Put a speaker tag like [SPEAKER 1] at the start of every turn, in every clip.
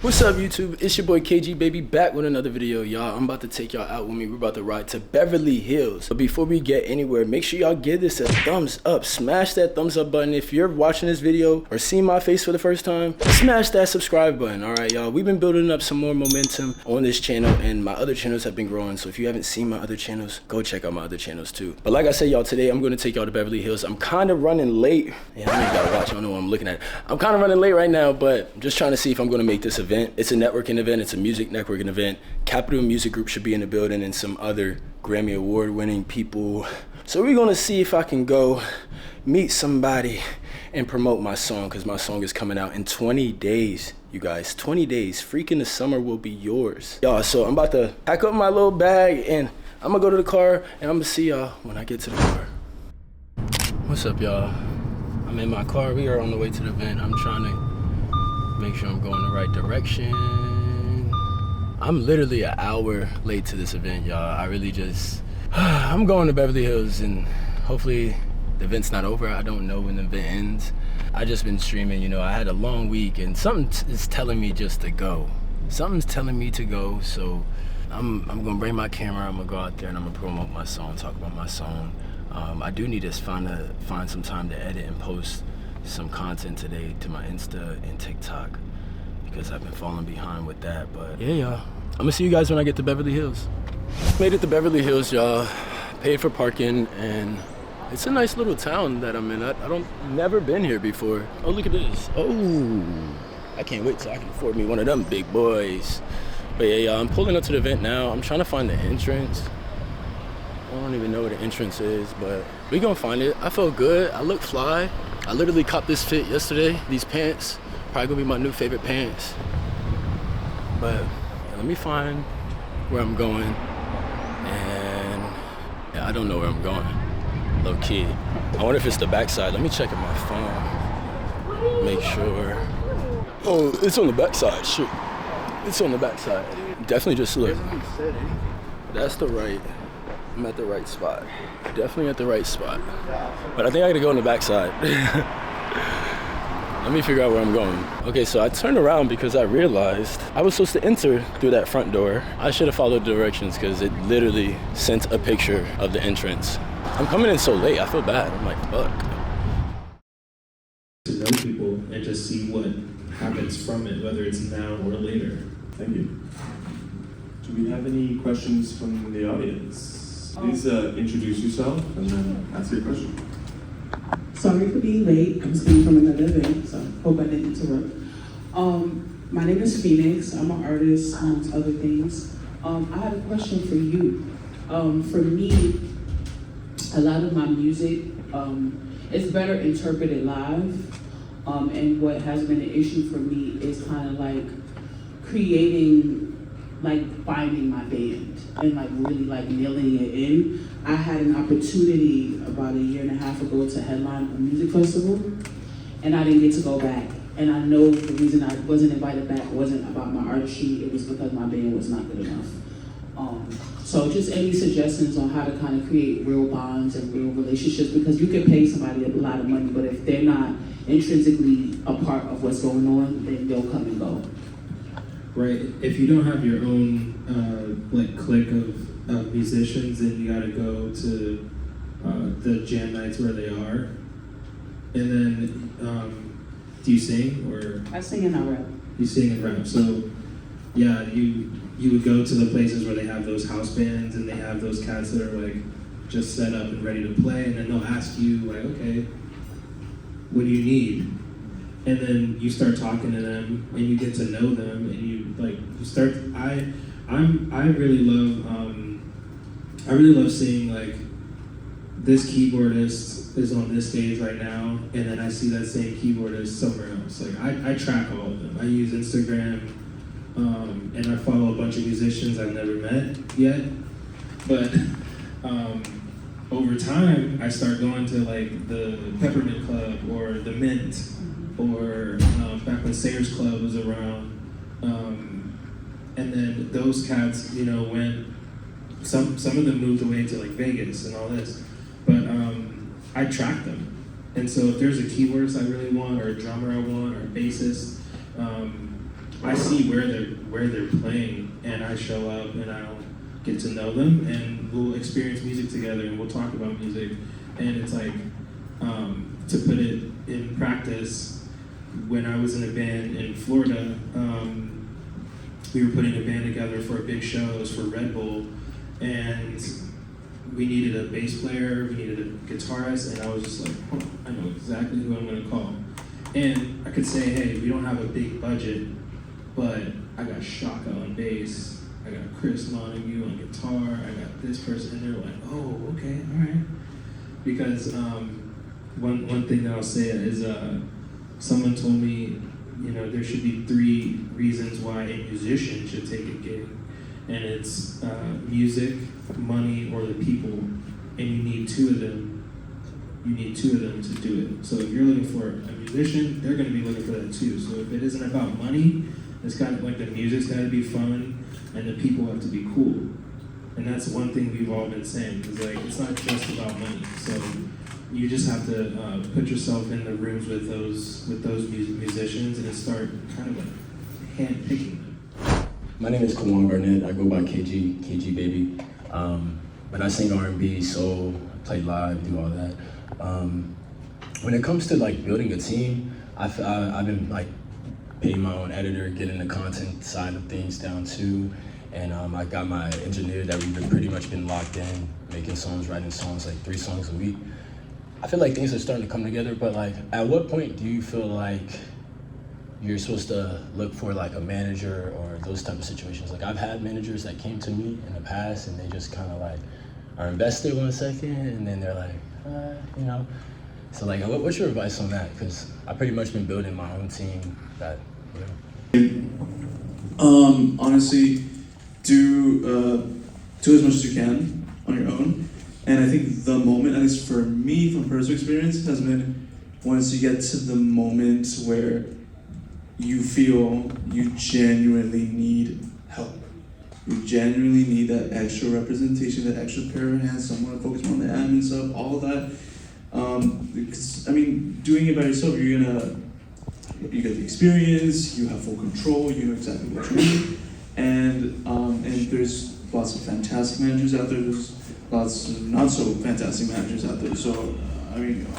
[SPEAKER 1] What's up, YouTube? It's your boy KGBABY back with another video, y'all. I'm about to take y'all out with me. We're about to ride to Beverly Hills. But before we get anywhere, make sure y'all give this a thumbs up. Smash that thumbs up button. If you're watching this video or seeing my face for the first time, smash that subscribe button. All right, y'all. We've been building up some more momentum on this channel, and my other channels have been growing. So if you haven't seen my other channels, go check out my other channels too. But like I said, y'all, today I'm going to take y'all to Beverly Hills. I'm kind of running late. Yeah, I know you gotta watch. I don't know what I'm looking at. I'm kind of running late right now, but I'm just trying to see if I'm going to make this event. It's a networking event. It's a music networking event. Capital Music Group should be in the building and some other Grammy Award winning people. So we're gonna see if I can go meet somebody and promote my song, because my song is coming out in 20 days, you guys. 20 days. Freaking the summer will be yours. Y'all, so I'm about to pack up my little bag and I'm gonna go to the car and I'm gonna see y'all when I get to the car. What's up, y'all? I'm in my car. We are on the way to the event. I'm trying to make sure I'm going the right direction. I'm literally an hour late to this event, y'all. I really just, I'm going to Beverly Hills and hopefully the event's not over. I don't know when the event ends. I just been streaming, you know, I had a long week and something is telling me just to go. Something's telling me to go, so I'm gonna bring my camera, I'm gonna go out there and I'm gonna promote my song, talk about my song. I do need to find some time to edit and post some content today to my Insta and TikTok, because I've been falling behind with that. But yeah, y'all, I'm gonna see you guys when I get to Beverly Hills. Made it to Beverly Hills, y'all. Paid for parking, and it's a nice little town that I'm in. Never been here before. Oh, look at this. Oh, I can't wait till I can afford me one of them big boys. But yeah, y'all, I'm pulling up to the event now. I'm trying to find the entrance. I don't even know where the entrance is, but we gonna find it. I felt good. I look fly. I literally copped this fit yesterday. These pants, probably gonna be my new favorite pants. But yeah, let me find where I'm going. And yeah, I don't know where I'm going, low key. I wonder if it's the backside. Let me check on my phone, make sure. Oh, it's on the backside, shoot. It's on the backside. Definitely just look. That's the right, I'm at the right spot. Definitely at the right spot. But I think I gotta go on the backside. Let me figure out where I'm going. Okay, so I turned around because I realized I was supposed to enter through that front door. I should have followed the directions because it literally sent a picture of the entrance. I'm coming in so late, I feel bad. I'm like, fuck.
[SPEAKER 2] To know people and just see what happens from it, whether it's now or later.
[SPEAKER 3] Thank you. Do we have any questions from the audience? Please introduce yourself and then ask your question.
[SPEAKER 4] Sorry for being late. I'm speaking from another event, so hope I didn't interrupt. My name is Phoenix. I'm an artist, amongst other things. I have a question for you. For me, a lot of my music is better interpreted live, and what has been an issue for me is kind of like creating, like finding my band and like really like nailing it in. I had an opportunity about 1.5 years ago to headline a music festival, and I didn't get to go back. And I know the reason I wasn't invited back wasn't about my artistry, it was because my band was not good enough. So just any suggestions on how to kind of create real bonds and real relationships, because you can pay somebody a lot of money, but if they're not intrinsically a part of what's going on, then they'll come and go.
[SPEAKER 2] Right. If you don't have your own like clique of musicians, then you got to go to the jam nights where they are. And then, do you sing or?
[SPEAKER 4] I sing and I rap.
[SPEAKER 2] You sing and rap. So, yeah, you would go to the places where they have those house bands and they have those cats that are like just set up and ready to play, and then they'll ask you like, okay, what do you need? And then you start talking to them and you get to know them and you start. I really love seeing like this keyboardist is on this stage right now, and then I see that same keyboardist somewhere else. Like I track all of them. I use Instagram, and I follow a bunch of musicians I've never met yet. But over time, I start going to like the Peppermint Club or the Mint, or back when Sayers Club was around. And then those cats, you know, went, some of them moved away to like Vegas and all this, but I track them. And so if there's a keyboardist I really want, or a drummer I want, or a bassist, I see where they're playing, and I show up and I'll get to know them, and we'll experience music together, and we'll talk about music, and it's like to put it in practice. When I was in a band in Florida, we were putting a band together for a big show. It was for Red Bull, and we needed a bass player, we needed a guitarist, and I was just like, I know exactly who I'm going to call. And I could say, hey, we don't have a big budget, but I got Shaka on bass, I got Chris Montague on guitar, I got this person, and they're like, oh, okay, all right. Because one thing that I'll say is someone told me, there should be 3 reasons why a musician should take a gig. And it's music, money, or the people. And you need 2 of them. You need 2 of them to do it. So if you're looking for a musician, they're going to be looking for that too. So if it isn't about money, it's got like the music's got to be fun, and the people have to be cool. And that's one thing we've all been saying. Is like it's not just about money. So you just have to put yourself in the rooms with those musicians and start kind of like hand-picking them.
[SPEAKER 1] My name is Kawan Garnett. I go by KGBABY. But I sing R&B, soul, play live, do all that. When it comes to like building a team, I've been like paying my own editor, getting the content side of things down too. And I got my engineer that we've pretty much been locked in, making songs, writing songs, like 3 songs a week. I feel like things are starting to come together, but like, at what point do you feel like you're supposed to look for like a manager or those type of situations? Like I've had managers that came to me in the past and they just kind of like are invested 1 second and then they're like, So like, what's your advice on that? Because I've pretty much been building my own team that,
[SPEAKER 5] Honestly, do as much as you can on your own. And I think the moment, at least for me, from personal experience, has been once you get to the moment where you feel you genuinely need help. You genuinely need that extra representation, that extra pair of hands, someone to focus on the admin stuff, all of that. Because, doing it by yourself, you get the experience, you have full control, you know exactly what you need. And there's lots of fantastic managers out there, there's lots of not so fantastic managers out there. So,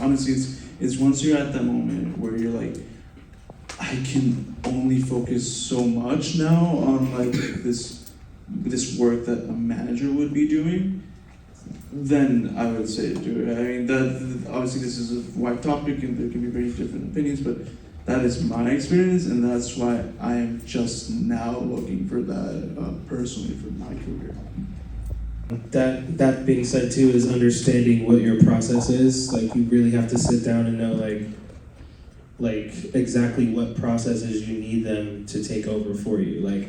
[SPEAKER 5] honestly, it's once you're at that moment where you're like, I can only focus so much now on like this work that a manager would be doing, then I would say do it. That obviously this is a wide topic and there can be very different opinions, but that is my experience, and that's why I am just now looking for that personally for my career.
[SPEAKER 2] That being said too is understanding what your process is. Like you really have to sit down and know like exactly what processes you need them to take over for you. Like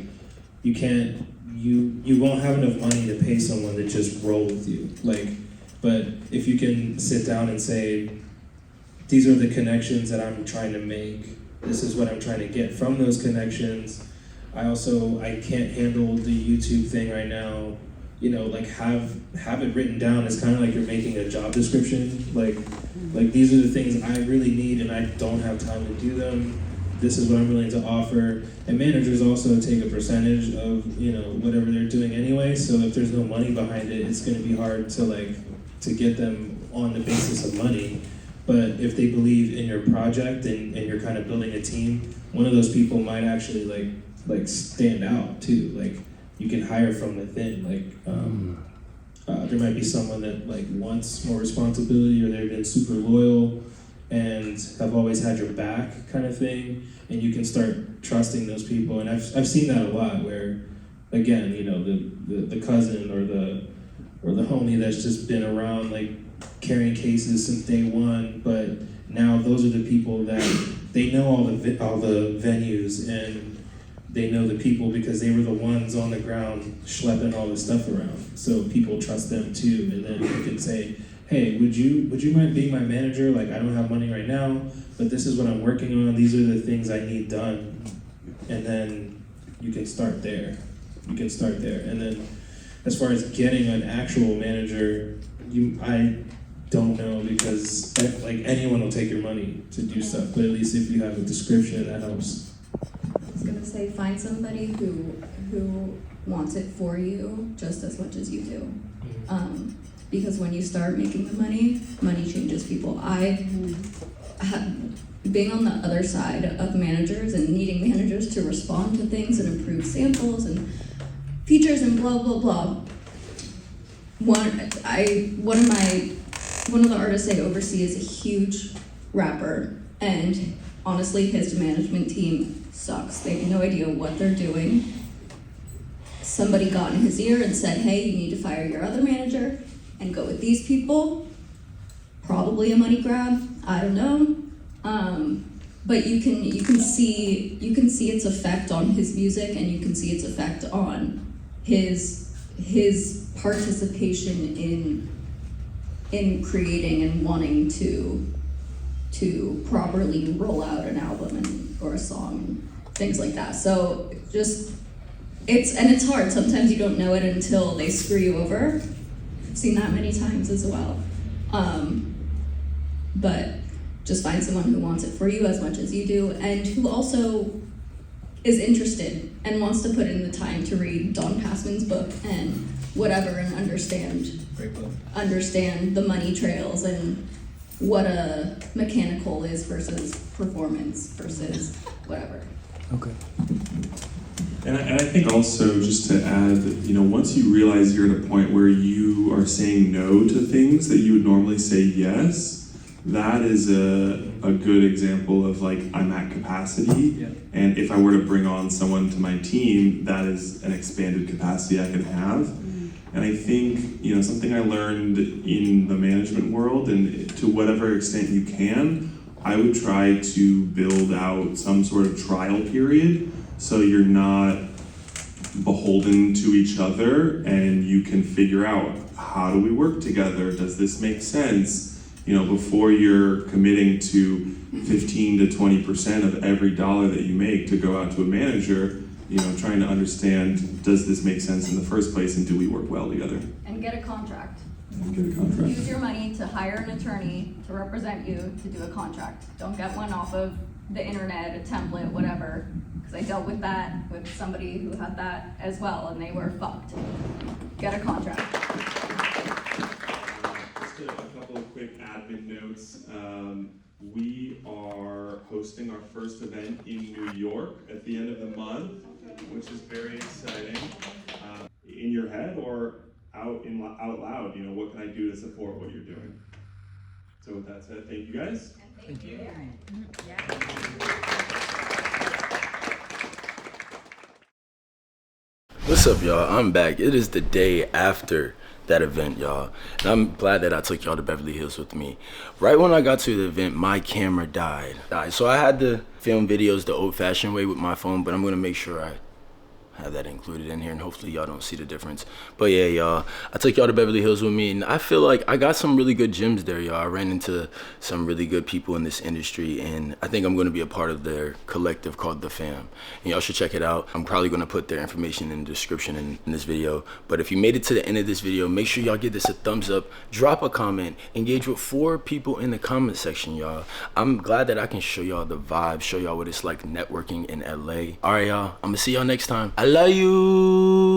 [SPEAKER 2] you can't, you won't have enough money to pay someone to just roll with you. But if you can sit down and say, these are the connections that I'm trying to make, this is what I'm trying to get from those connections. I can't handle the YouTube thing right now. Have it written down. It's kind of like you're making a job description. Like these are the things I really need and I don't have time to do them. This is what I'm willing to offer. And managers also take a percentage of, whatever they're doing anyway. So if there's no money behind it, it's gonna be hard to get them on the basis of money. But if they believe in your project and you're kind of building a team, one of those people might actually like stand out too. Like you can hire from within. There might be someone that wants more responsibility, or they've been super loyal and have always had your back, kind of thing. And you can start trusting those people. And I've seen that a lot. Where, again, the cousin or the homie that's just been around carrying cases since day one, but now those are the people that they know all the venues and they know the people because they were the ones on the ground schlepping all this stuff around. So people trust them too, and then you can say, hey, would you mind being my manager? I don't have money right now, but this is what I'm working on. These are the things I need done. And then you can start there. And then as far as getting an actual manager, I don't know, because anyone will take your money to do stuff, but at least if you have a description, that helps.
[SPEAKER 6] was gonna say, find somebody who wants it for you just as much as you do. Because when you start making the money changes people. Being on the other side of managers and needing managers to respond to things and improve samples and features and blah blah blah. One of the artists I oversee is a huge rapper, and honestly, his management team sucks. They have no idea what they're doing. Somebody got in his ear and said, "Hey, you need to fire your other manager and go with these people." Probably a money grab. I don't know. But you can see its effect on his music, and you can see its effect on his participation in creating and wanting to properly roll out an album or a song, things like that. So it's hard. Sometimes you don't know it until they screw you over. I've seen that many times as well. But just find someone who wants it for you as much as you do, and who also is interested and wants to put in the time to read Don Passman's book and whatever, and understand the money trails and what a mechanical is versus performance versus whatever.
[SPEAKER 1] Okay.
[SPEAKER 3] And I think also, just to add, once you realize you're at a point where you are saying no to things that you would normally say yes, that is a good example of like, I'm at capacity. Yeah. And if I were to bring on someone to my team, that is an expanded capacity I can have. And I think, something I learned in the management world, and to whatever extent you can, I would try to build out some sort of trial period so you're not beholden to each other, and you can figure out, how do we work together? Does this make sense? Before you're committing to 15 to 20% of every dollar that you make to go out to a manager, trying to understand, does this make sense in the first place, and do we work well together?
[SPEAKER 6] And get a contract.
[SPEAKER 3] Use
[SPEAKER 6] your money to hire an attorney to represent you to do a contract. Don't get one off of the internet, a template, whatever. Because I dealt with that with somebody who had that as well, and they were fucked. Get a contract.
[SPEAKER 3] Just a couple of quick admin notes. We are hosting our first event in New York at the end of the month, which is very exciting. In your head or out loud, what can I do to support what you're doing? So with that said, thank you guys.
[SPEAKER 6] And thank you.
[SPEAKER 1] What's up, y'all? I'm back. It is the day after that event, y'all, and I'm glad that I took y'all to Beverly Hills with me. Right when I got to the event, my camera died. So I had to film videos the old-fashioned way with my phone, but I'm gonna make sure I have that included in here, and hopefully y'all don't see the difference. But yeah, y'all, I took y'all to Beverly Hills with me, and I feel like I got some really good gems there, y'all. I ran into some really good people in this industry, and I think I'm going to be a part of their collective called The Fam. And y'all should check it out. I'm probably going to put their information in the description in this video. But if you made it to the end of this video, make sure y'all give this a thumbs up, drop a comment, engage with 4 people in the comment section, y'all. I'm glad that I can show y'all the vibe, show y'all what it's like networking in LA. All right, y'all, I'm gonna see y'all next time. I love you.